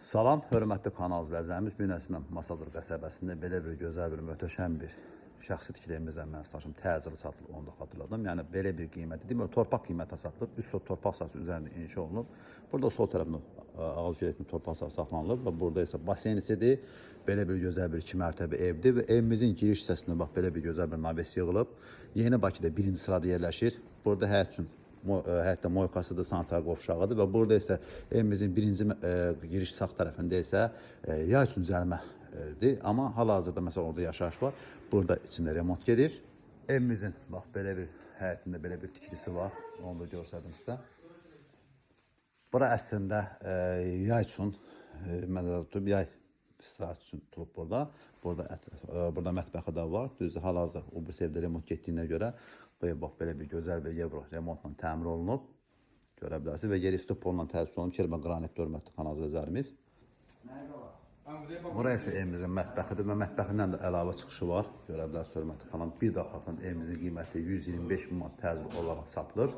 Salam, hörmətli kanal izləyicilərimiz. Bu gün mən Masadır qəsəbəsində belə bir gözəl bir, möhtəşəm bir şəxsi tikiliyimizdən mən satışım təcili satılıb, onu da xatırladım. Yəni belə bir qiyməti demək, torpaq qiymətə satılıb, üst sot torpaq sahəsi üzərində inşa olunub. Burada sol tərəfində ağız gerekli torpaq sahəsi saxlanılıb və burada isə basen isidir. Belə bir gözəl bir 2 mərtəbə evdir və evimizin giriş hissəsində bax belə bir gözəl bir naves yığılıb. Yeni Bakıda birinci sırada yerləşir. Burada həyat üçün hətta moykasıdır, sanitar qovşağıdır və burada isə evimizin birinci giriş sağ tərəfində isə yay üçün cəlmədir. Amma hal-hazırda məsələn orada yaşayış var. Burada içində remont gedir. Evimizin bax belə bir həyətində belə bir tikilisi var. Onu da göstərdim sizə. Bura əslində yay üçün mədə tutub, yay istirahət üçün tutulub burada. Burada mətbəxi də var. Düzdür, hal-hazırda o bu evdə remont getdiyinə görə bu ev bax belə bir gözəl bir ev remontla təmir olunub. Görə bilərsiniz və yeri stopolla təsis olunub. Kermə qranit hörmətli kanal izləyicilərimiz. Burası isə evimizin mətbəxidir və mətbəxindən də əlavə çıxışı var. Görə bilərsiniz hörmətli kanal. Bir daha xatırlanan evimizin qiyməti 125 min manat təcil olaraq satılır.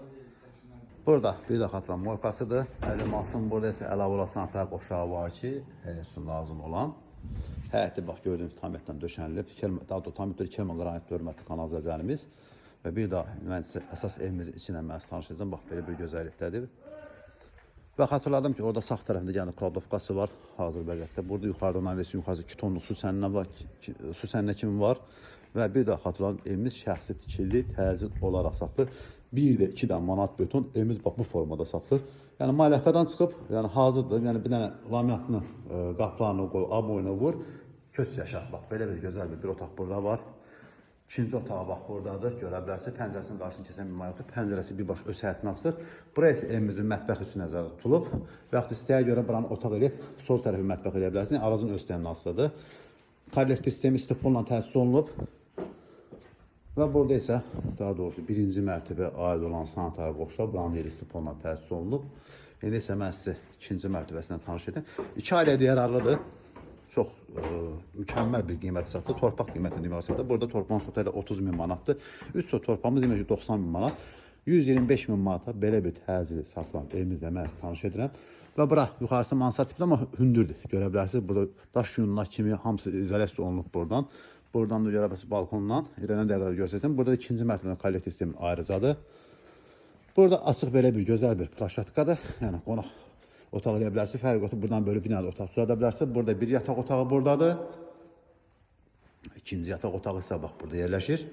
Burada bir daha xatırlanan moykasıdır. Əlimasın burada isə əlavə olan sanitar qoşağı var ki, həyat üçün lazım olan. Həyəti bax gördüyünüz tam döşənilib. Daha doğrusu tam kermə qranit hörmətli kanal izləyicilərimiz. Və bir daha mən sizə əsas evimizin içinə mən tanışacağım. Bax belə bir gözəllikdədir. Və xatırladım ki, orada sağ tərəfində yəni kladovkası var hazır vəziyyətdə. Burada yuxarıda navesin yuxarısı 2 tonluq su səninə var, su səninə kimi var. Və bir daha xatırladım, evimiz şəxsi tikili, təcil olaraq satılır. Bir də 2 dənə manat beton evimiz bax bu formada satılır. Yəni maliyyəkadan çıxıb, yəni hazırdır. Yəni bir dənə laminatını, qaplarını qoy, aboyunu vur, köç yaşa. Bax belə bir gözəl bir otaq burada var. İkinci otağı bax buradadır, görə bilərsiniz. Pəncərəsinin qarşısını kəsən bir mayotur. Pəncərəsi birbaşa öz həyətini açılır. Buraya isə evimizin mətbəx üçün nəzərdə tutulub. Və yaxud istəyə görə buranı otaq eləyib, sol tərəfi mətbəx eləyə bilərsiniz. Aracın öz istəyənin asılıdır. Kollektiv sistemi istifonla təsis olunub. Və burada isə, daha doğrusu birinci mərtəbə aid olan sanitar qoşa, buranın yeri istifonla təsis olunub. İndi isə mən sizə ikinci mərtəbəsindən tanış edim. 2 ailədə yararlıdır. Çox mükəmməl bir qiymət satılır. Torpaq qiyməti demək satılır. Burada torpağın sotu ilə 30 min manatdır. 3 sot torpağımız demək ki 90 min manat. 125 min manata belə bir təcili satılan evimizlə mən sizə tanış edirəm. Və bura yuxarısı mansard tipli, amma hündürdür. Görə bilərsiniz, burada daş yununa kimi hamısı izolyasiya olunub buradan. Buradan da görə bilərsiniz balkondan. İrələn dəqiqədə göstərsəm. Burada ikinci mərtəbədə kollektiv sistemin ayrıcadır. Burada açıq belə bir gözəl bir plaşatkadır. Yəni qonaq otaq eləyə bilərsiniz. Fərq otaq buradan bölüb binada otaq düzəldə bilərsiniz. Burada bir yataq otağı buradadır. İkinci yataq otağı isə bax burada yerləşir.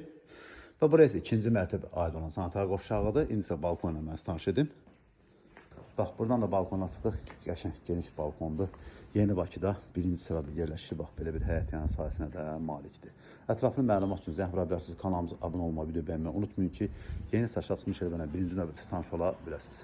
Və buraya isə ikinci mərtəbə aid olan sanitar qovşağıdır. İndi isə balkonla mən tanış edim. Bax buradan da balkona çıxdıq. Qəşəng geniş balkondur. Yeni Bakıda birinci sırada yerləşir. Bax belə bir həyət yanı sahəsinə də malikdir. Ətraflı məlumat üçün zəhmət bilərsiniz. Kanalımıza abunə olmağı, video bəyənməyi unutmayın ki, yeni saç açmış elbənə birinci növbədə tanış ola biləsiniz.